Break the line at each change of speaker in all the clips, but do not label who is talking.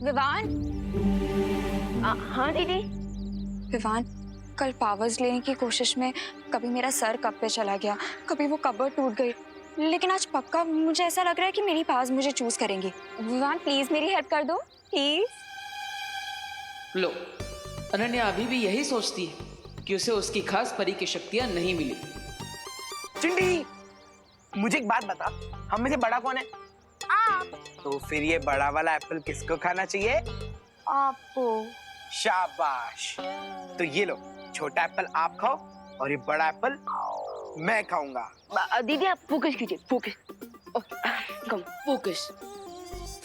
विवान।
हाँ दीदी।
विवान, कल पावर्स लेने की कोशिश में कभी मेरा सर कप पे चला गया, कभी वो कबर्ड टूट गई, लेकिन आज पक्का मुझे ऐसा लग रहा है कि मेरी पावर्स मुझे चूज करेंगी। विवान प्लीज मेरी हेल्प कर दो, प्लीज।
लो, अनन्या अभी भी यही सोचती है कि उसे उसकी खास परी की शक्तियां नहीं मिली।
चिंटी, मुझे एक बात बता, हम में से बड़ा कौन है?
आप।
तो फिर ये बड़ा वाला एप्पल किसको खाना चाहिए?
आपको।
शाबाश। तो ये लो, छोटा एप्पल आप खाओ और ये बड़ा एप्पल मैं खाऊंगा।
दीदी आप फोकस कीजिए, फोकस। कम
फोकस।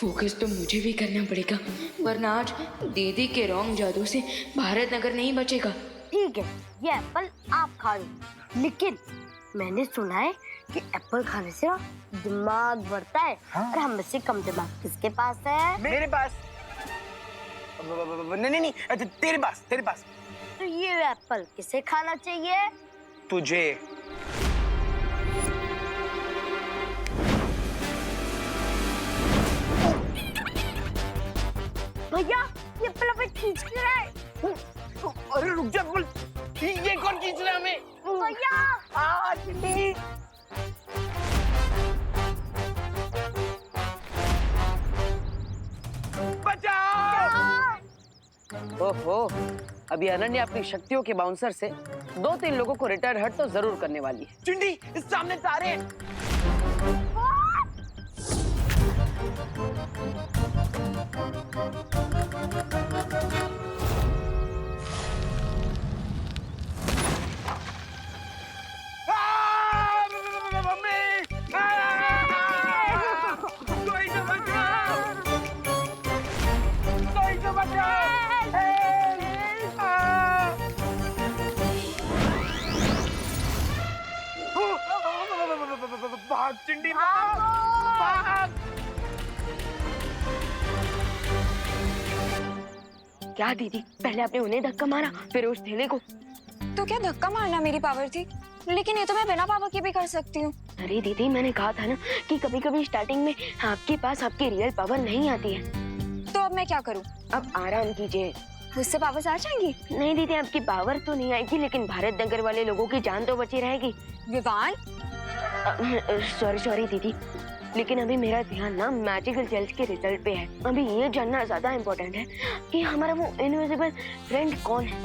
फोकस तो मुझे भी करना पड़ेगा, वरना आज दीदी के रॉन्ग जादू से भारत नगर नहीं बचेगा।
ठीक है, ये एप्पल आप खा लो, लेकिन मैंने सुना है कि एप्पल खाने से दिमाग बढ़ता है।
हाँ?
और हम में से कम दिमाग किसके पास है?
मेरे पास। नहीं नहीं, तेरे पास, तेरे पास।
तो ये एप्पल किसे खाना चाहिए?
तुझे।
भैया ये एप्पल हमें खींच क्यों रहा है?
अरे रुक जा, बोल ये कौन खींच रहा है हमें?
भैया
चिंटी। बचाओ।
ओहो, अभी अनन्या अपनी शक्तियों के बाउंसर से 2-3 लोगों को रिटायर हट तो जरूर करने वाली है।
चिंटी, इस सामने तारे हैं। भाग चिंटी, भाग।
क्या दीदी, पहले आपने उन्हें धक्का मारा, फिर उस थैले को।
तो क्या धक्का मारना मेरी पावर थी? लेकिन ये तो मैं बिना पावर के भी कर सकती हूँ।
अरे दीदी, मैंने कहा था ना कि कभी कभी स्टार्टिंग में आपके पास आपकी रियल पावर नहीं आती है।
तो अब मैं क्या करूँ?
अब आराम कीजिए।
उससे पावर्स आ जाएंगी?
नहीं दीदी, आपकी पावर तो नहीं आएगी, लेकिन भारत नगर वाले लोगों की जान तो बची रहेगी।
विवान,
सॉरी दीदी, लेकिन अभी मेरा ध्यान ना मैजिकल जेल्स के रिजल्ट पे है। अभी ये जानना ज्यादा इम्पोर्टेंट है कि हमारा वो इनविजिबल फ्रेंड कौन है।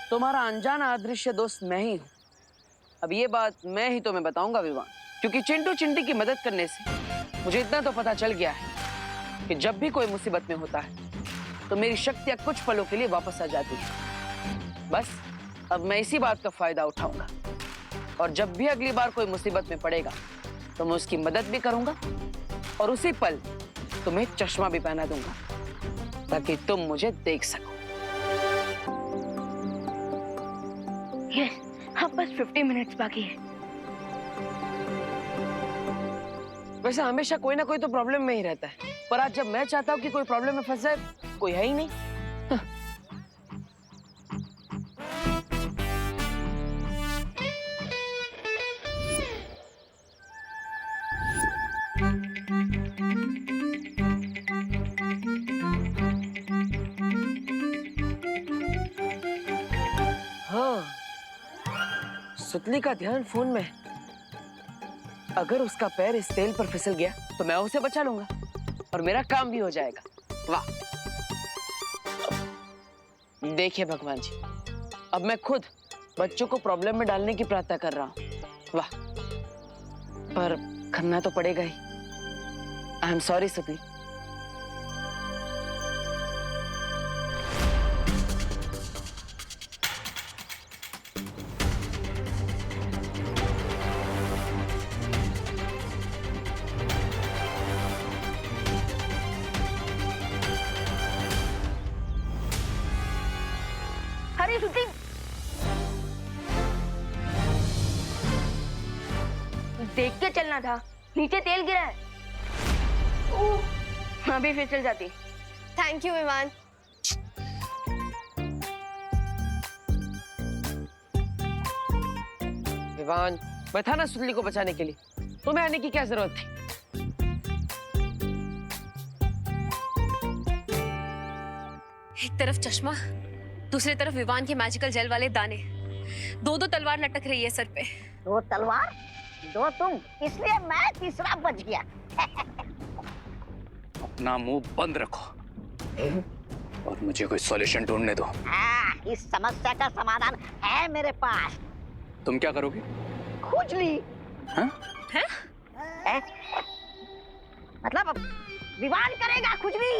तुम्हारा अनजाना अदृश्य दोस्त मैं ही हूँ। अब ये बात मैं ही तुम्हें बताऊंगा विवान, क्योंकि चिंटू चिंटी की मदद करने से मुझे इतना तो पता चल गया है कि जब भी कोई मुसीबत में होता है तो मेरी शक्तियां कुछ पलों के लिए वापस आ जाती है। बस अब मैं इसी बात का फायदा उठाऊंगा, और जब भी अगली बार कोई मुसीबत में पड़ेगा तो मैं उसकी मदद भी करूंगा, और उसी पल तुम्हें चश्मा भी पहना दूंगा ताकि तुम मुझे देख सको।
यस, अब बस 50 मिनट्स बाकी है।
वैसे हमेशा कोई ना कोई तो प्रॉब्लम में ही रहता है, पर आज जब मैं चाहता हूँ कि कोई प्रॉब्लम में फंस जाए, कोई है ही नहीं। हाँ, सुतली का ध्यान फोन में है। अगर उसका पैर इस तेल पर फिसल गया तो मैं उसे बचा लूंगा और मेरा काम भी हो जाएगा। वाह, देखिए भगवान जी, अब मैं खुद बच्चों को प्रॉब्लम में डालने की प्रार्थना कर रहा हूँ। वाह, पर करना तो पड़ेगा ही। आई एम सॉरी सुतली।
अरे सुती, देख के चलना था, नीचे तेल गिरा है। अभी फिसल जाती।
थैंक यू विमान।
विवान, मैं था ना सुतली को बचाने के लिए। तुम्हें आने की क्या जरूरत थी?
एक तरफ चश्मा, दूसरी तरफ विवान के मैजिकल जेल वाले दाने, दो दो तलवार लटक रही है सर पे।
दो तलवार, दो तुम, इसलिए मैं तीसरा बच गया।
अपना मुंह बंद रखो और मुझे कोई सॉल्यूशन ढूंढने दो।
इस समस्या का समाधान है मेरे पास।
तुम क्या करोगे?
खुजली।
हाँ?
मतलब विवान करेगा खुजली।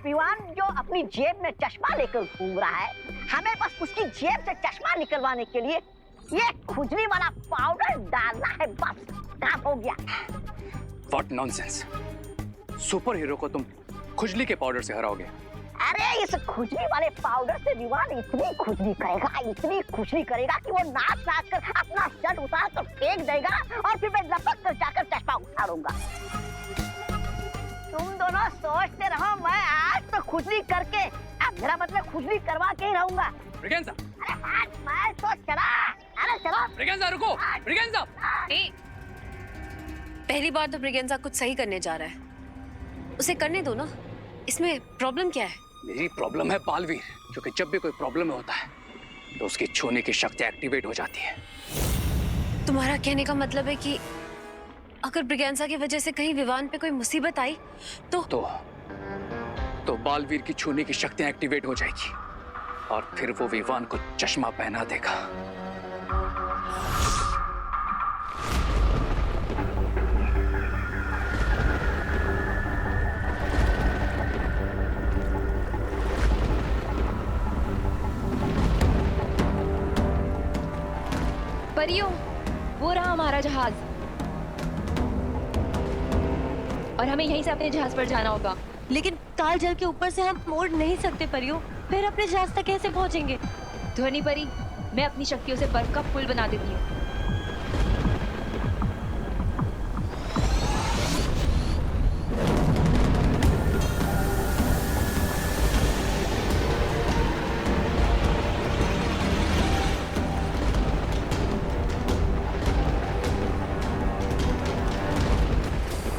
विवान जो अपनी जेब में चश्मा लेकर घूम रहा है, हमें बस उसकी जेब से चश्मा निकलवाने के लिए ये खुजली वाला पाउडर डालना है, बस काम हो गया।
What nonsense! सुपर हीरो को तुम खुजली के पाउडर से हराओगे?
अरे इस खुजली वाले पाउडर से विवान इतनी खुजली करेगा कि वो नाच कर अपना शर्ट उतार कर फेंक देगा और फिर मैं लपक कर जाकर चश्मा उतारूंगा। तुम दोनों सोचते रहो, मैं आज तो खुजली करके, अब मेरा मतलब खुजली करवा के ही रहूंगा।
ब्रिगेंजा!
अरे मैं तो चला। अरे चलो।
ब्रिगेंजा रुको! ब्रिगेंजा!
पहली बार तो ब्रिगेंजा कुछ सही करने जा रहा है, उसे करने दो ना, इसमें प्रॉब्लम क्या है?
मेरी प्रॉब्लम है बालवीर, क्योंकि जब भी कोई प्रॉब्लम होता है तो उसकी छूने की शक्ति एक्टिवेट हो जाती है।
तुम्हारा कहने का मतलब है कि अगर ब्रिगेंजा की वजह से कहीं विवान पे कोई मुसीबत आई
तो बालवीर की छूने की शक्ति एक्टिवेट हो जाएगी और फिर वो विवान को चश्मा पहना देगा।
परियों, वो रहा हमारा जहाज और हमें यहीं से अपने जहाज पर जाना होगा।
लेकिन काल जल के ऊपर से हम मोड़ नहीं सकते परियों, फिर अपने जहाज तक कैसे पहुंचेंगे?
ध्वनि परी, मैं अपनी शक्तियों से बर्फ का पुल बना देती हूँ।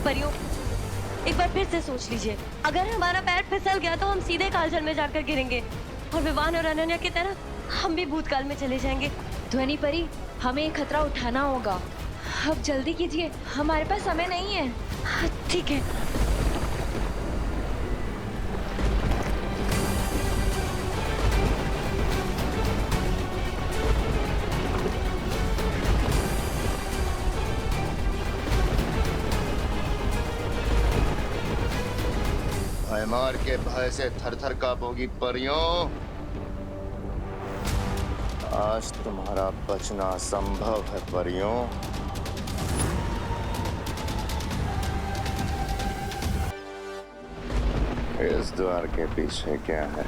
परियों, एक बार फिर से सोच लीजिए, अगर हमारा पैर फिसल गया तो हम सीधे कालजल में जाकर गिरेंगे और विवान और अनन्या की तरह हम भी भूतकाल में चले जाएंगे।
ध्वनि परी, हमें ये खतरा उठाना होगा। अब जल्दी कीजिए, हमारे पास समय नहीं है।
हाँ, ठीक है।
भयमार के भय से थर-थर कांपोगी परियों। आज तुम्हारा बचना असंभव है परियों। इस द्वार के पीछे क्या है?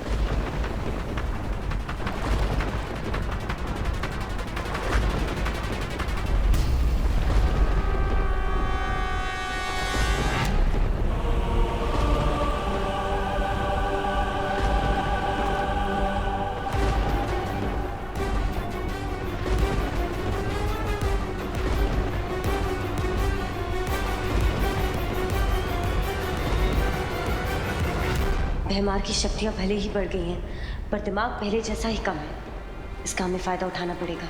भयमार की शक्तियां भले ही बढ़ गई हैं, पर दिमाग पहले जैसा ही कम है। इसका हमें फायदा उठाना पड़ेगा।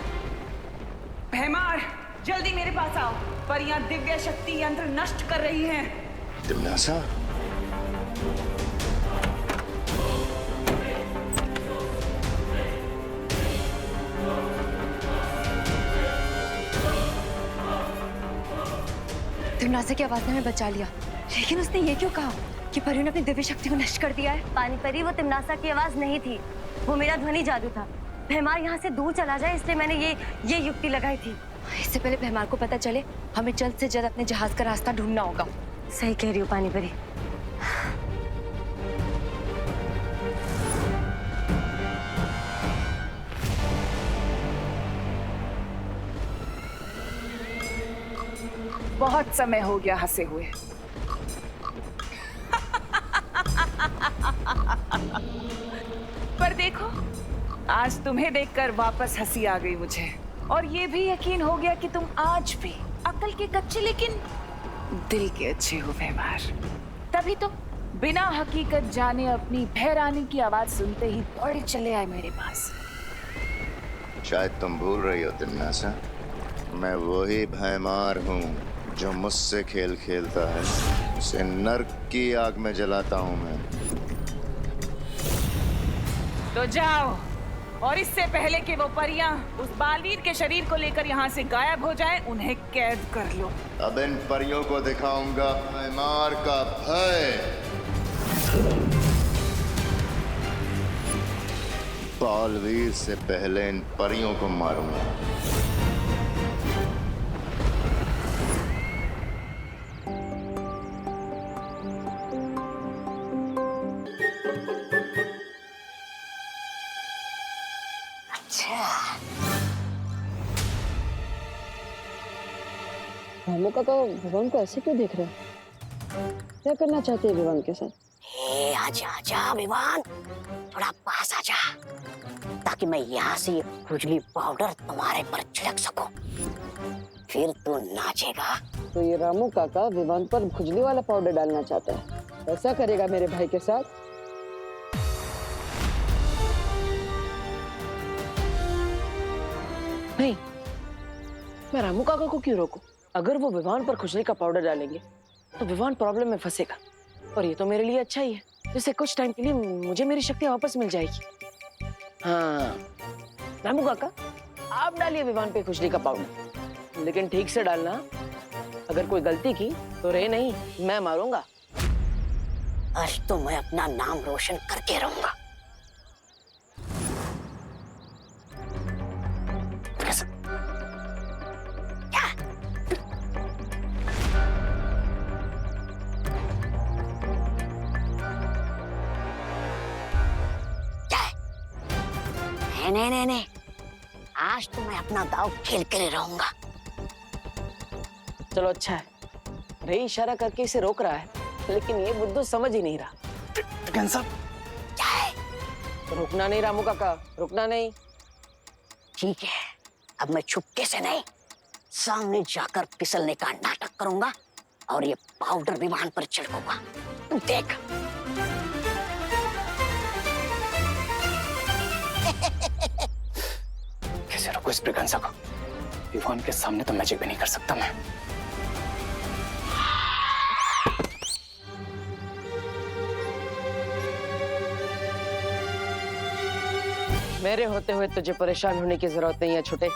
भयमार, जल्दी मेरे पास आओ, परियां दिव्य शक्ति यंत्र नष्ट कर रही हैं।
तिमनासा?
तिमनासा की आवाज ने हमें बचा लिया, लेकिन उसने ये क्यों कहा कि परियों ने अपनी दिव्य शक्ति को नष्ट कर दिया है?
पानी परी, वो तिमनासा की आवाज नहीं थी, वो मेरा ध्वनि जादू था। भयमार यहाँ से दूर चला जाए इसलिए मैंने ये युक्ति लगाई थी।
इससे पहले भयमार को पता चले, हमें जल्द से जल्द अपने जहाज का रास्ता ढूंढना होगा।
सही कह रही हो पानी परी।
बहुत समय हो गया हंसे हुए। पर देखो, आज तुम्हें देखकर वापस हंसी आ गई मुझे, और ये भी यकीन हो गया कि तुम आज भी
अक्ल के कच्चे लेकिन दिल के अच्छे हो व्यवहार। तभी तो बिना हकीकत जाने अपनी भैरानी की आवाज सुनते ही दौड़े चले आए मेरे पास।
शायद तुम भूल रही हो तिन्नासा, मैं वही भयमार हूँ जो मुझसे खेल खेलता है, उसे नर्क की आग में जलाता हूँ मैं।
तो जाओ, और इससे पहले कि वो परियां उस बालवीर के शरीर को लेकर यहाँ से गायब हो जाएं, उन्हें कैद कर लो।
अब इन परियों को दिखाऊंगा भयमार का भय। बालवीर से पहले इन परियों को मारूंगा।
रामू काका विवान को ऐसे क्यों देख रहे हैं? क्या करना चाहते हैं विवान के साथ?
ए, आजा आजा विवान, थोड़ा पास आजा, ताकि मैं यहाँ से ये खुजली पाउडर तुम्हारे पर छिड़क सकूं। फिर तू नाचेगा।
तो ये रामू काका विवान पर खुजली वाला पाउडर डालना चाहता है, ऐसा करेगा मेरे भाई के साथ? नहीं, मैं रामू काका को क्यों रोकूं? अगर वो विवान पर खुजली का पाउडर डालेंगे तो विवान प्रॉब्लम में फंसेगा, और ये तो मेरे लिए अच्छा ही है, जिससे कुछ टाइम के लिए मुझे मेरी शक्ति वापस मिल जाएगी। हाँ रामू काका, आप डालिए विवान पे खुजली का पाउडर, लेकिन ठीक से डालना। अगर कोई गलती की तो रे नहीं, मैं मारूंगा।
आज तो मैं अपना नाम रोशन करके रहूंगा। नहीं, आज तो मैं अपना दाव खेल कर रहूंगा।
चलो अच्छा है, रे इशारा करके इसे रोक रहा है, लेकिन ये बुद्धू समझ ही नहीं रहा। रुकना नहीं रामू काका, रुकना नहीं।
ठीक है, अब मैं छुपके से नहीं, सामने जाकर फिसलने का नाटक करूंगा और ये पाउडर विमान पर छिड़कूंगा। देख।
कैसे रोको इस ब्रिगेंसा को? विवान के सामने तो मैजिक भी नहीं कर सकता मैं।
मेरे होते हुए तुझे परेशान होने की जरूरत नहीं है छोटे।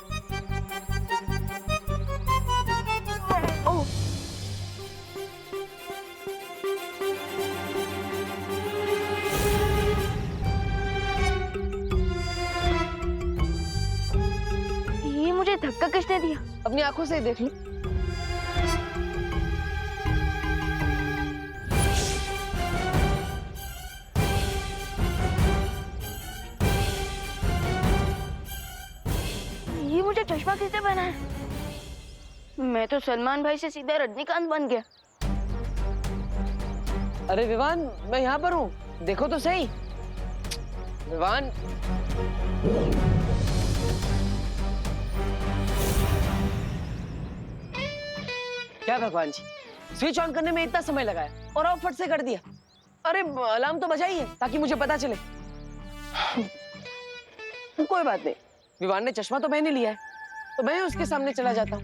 ये मुझे धक्का किसने दिया?
अपनी आंखों से ही देख लो।
ये मुझे चश्मा किसने पहना है? मैं तो सलमान भाई से सीधा रजनीकांत बन गया।
अरे विवान, मैं यहाँ पर हूँ, देखो तो सही। विवान, क्या भगवान जी, स्विच ऑन करने में इतना समय लगाया और ऑफ फट से कर दिया। अरे अलार्म तो बजाइए ताकि मुझे पता चले। कोई बात नहीं, विवान ने चश्मा तो पहन ही लिया है, तो मैं उसके सामने चला जाता हूँ।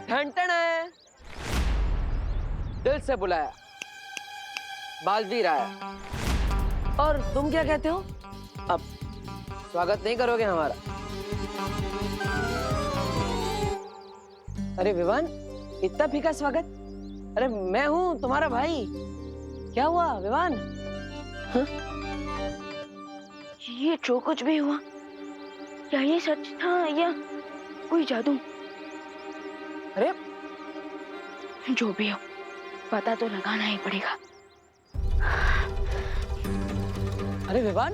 ठन है, दिल से बुलाया, बालवीर आया। और तुम क्या कहते हो? अब स्वागत नहीं करोगे हमारा? अरे विवान, इतना फीका स्वागत? अरे मैं हूँ तुम्हारा भाई। क्या हुआ विवान? हाँ?
ये जो कुछ भी हुआ, क्या ये सच था या कोई जादू?
अरे
जो भी हो, पता तो लगाना ही पड़ेगा।
अरे विवान,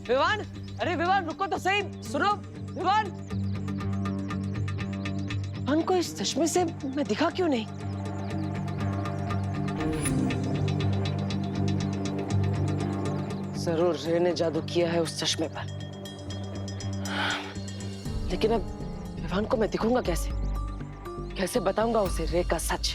विवान, अरे विवान रुको तो सही, सुनो विवान। विवान को इस चश्मे से मैं दिखा क्यों नहीं? जरूर रे ने जादू किया है उस चश्मे पर, लेकिन अब विवान को मैं दिखूंगा कैसे? कैसे बताऊंगा उसे रे का सच?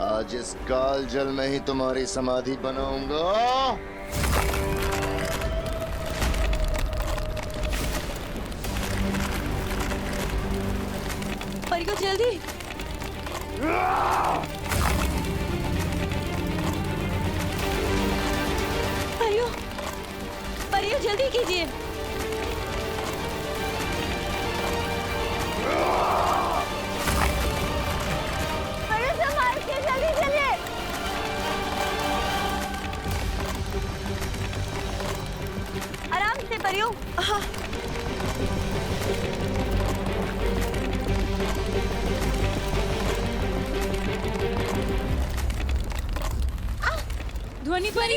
आज इस काल जल में ही तुम्हारी समाधि बनाऊंगा।
परियो जल्दी। परियो, परियो जल्दी कीजिए। परियो संभाल के जल्दी चलिए। आराम से परियो। हाँ।
ध्वनि परी,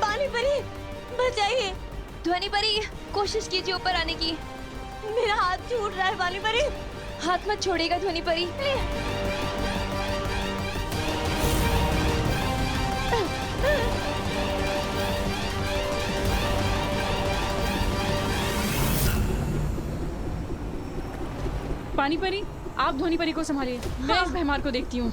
पानी परी, बचाइए। ध्वनि परी, कोशिश कीजिए ऊपर आने की। मेरा हाथ छूट रहा है पानी परी। हाथ मत छोड़ेगा ध्वनि परी।
पानी परी, आप ध्वनि परी को संभालिए। मैं इस भैमार को देखती हूँ।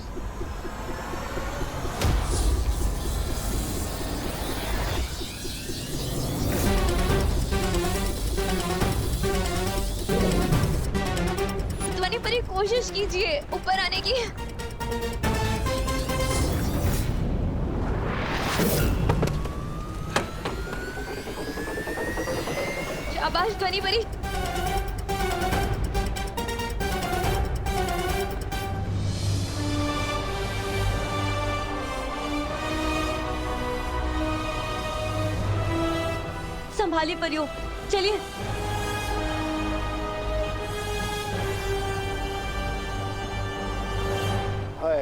ध्वनि परी, कोशिश कीजिए ऊपर आने की। शाबाश ध्वनि परी। संभालिए परियो, चलिए।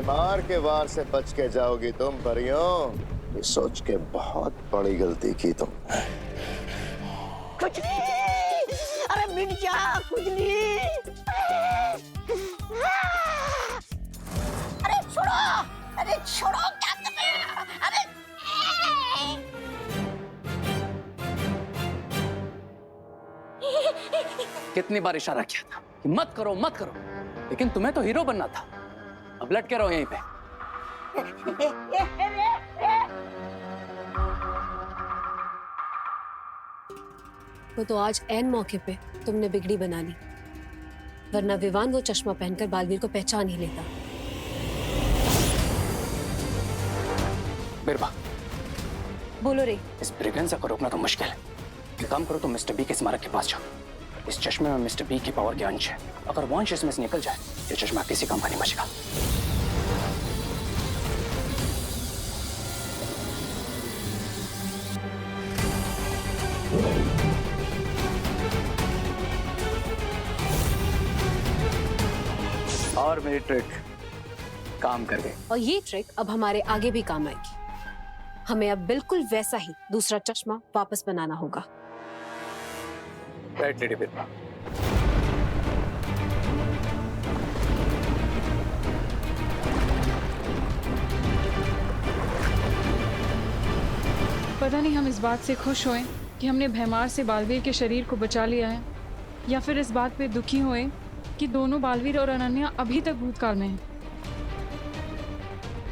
मार के वार से बच के जाओगी तुम परियों। ये सोच के बहुत बड़ी गलती की तुम।
खुजली, अरे मिट जा खुजली। अरे छोड़ो, अरे छोड़ो, क्या कर रहे हो? अरे
कितनी बार इशारा किया था कि मत करो मत करो, लेकिन तुम्हें तो हीरो बनना था। अब लटके रहो यहीं पे।
वो तो आज ऐन मौके पे तुमने बिगड़ी बना ली, वरना विवान वो चश्मा पहनकर बालवीर को पहचान ही लेता।
बिरबा,
बोलो रे।
इस ब्रिगेंसा को रोकना तो मुश्किल है। एक काम करो, तुम मिस्टर बी के स्मारक के पास जाओ। इस चश्मे में मिस्टर बी की पावर के अंश है। अगर वो अंश इसमें से निकल जाए, ये चश्मा किसी काम का नहीं बचेगा। और मेरी ट्रिक काम कर गई।
और ये ट्रिक अब हमारे आगे भी काम आएगी। हमें अब बिल्कुल वैसा ही दूसरा चश्मा वापस बनाना होगा।
राइट लेडी बिरबा।
पता नहीं हम इस बात से खुश होएं कि हमने भैमार से बालवीर के शरीर को बचा लिया है, या फिर इस बात पे दुखी होएं कि दोनों बालवीर और अनन्या अभी तक भूतकाल में हैं।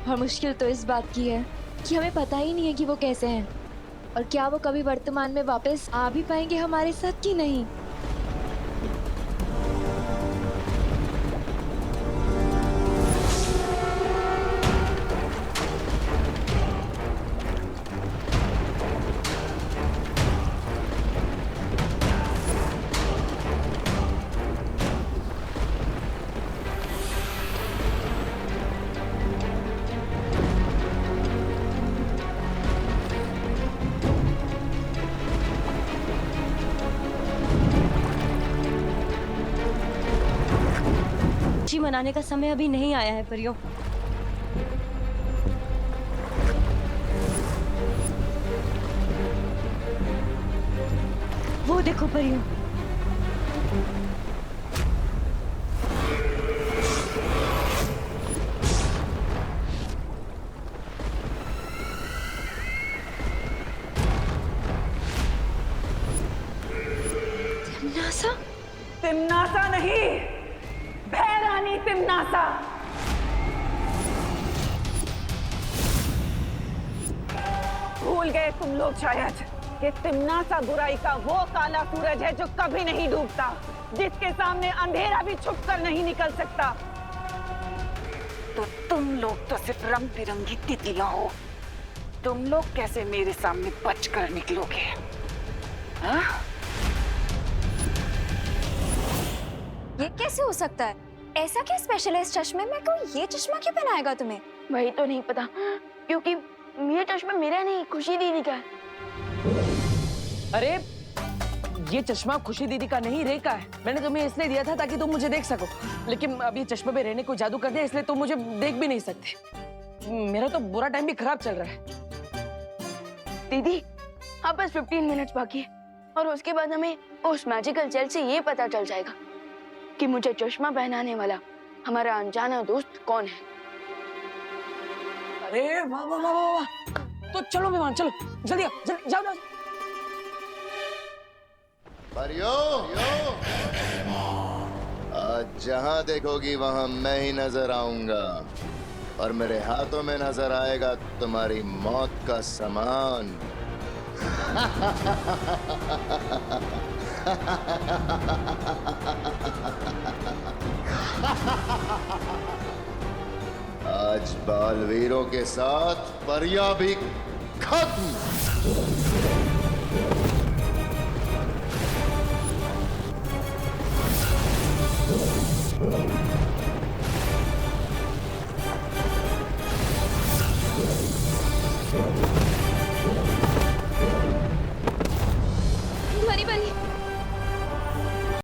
और मुश्किल तो इस बात की है कि हमें पता ही नहीं है कि वो कैसे हैं और क्या वो कभी वर्तमान में वापस आ भी पाएंगे हमारे साथ कि नहीं।
खुशी मनाने का समय अभी नहीं आया है परियो। वो देखो परियों, तिमनासा।
तिमनासा नहीं, भैरानी तिमनासा। भूल गए तुम लोग शायद कि तिमनासा बुराई का वो काला सूरज है जो कभी नहीं डूबता, जिसके सामने अंधेरा भी छुप कर नहीं निकल सकता। तो तुम लोग तो सिर्फ रंग बिरंगी तितलियां हो। तुम लोग कैसे मेरे सामने बचकर निकलोगे? हाँ?
ये कैसे हो सकता है? ऐसा क्या स्पेशल है इस चश्मे में? कोई ये चश्मा क्यों पहनाएगा तुम्हें?
वही तो नहीं पता, क्योंकि ये चश्मा मेरा नहीं, खुशी दीदी का है।
अरे ये चश्मा खुशी दीदी का नहीं, रे का है। मैंने तुम्हें इसलिए दिया था ताकि तुम मुझे देख सको, लेकिन अब ये चश्मे पे रहने को जादू कर दिया, इसलिए तुम मुझे देख भी नहीं सकते। मेरा तो बुरा टाइम भी खराब चल रहा है।
दीदी अब बस 15 मिनट्स बाकी है और उसके बाद हमें उस मैजिकल जेल से ये पता चल जाएगा कि मुझे चश्मा पहनाने वाला हमारा अनजाना दोस्त कौन है।
अरे वाह वाह वाह वाह वाह। तो चलो विमान, चलो जल्दी आओ, जल्दी जाओ जाओ।
परियो, आज जहां देखोगी वहां मैं ही नजर आऊंगा और मेरे हाथों में नजर आएगा तुम्हारी मौत का सामान। आज बालवीरों के साथ परिया भी खत्म।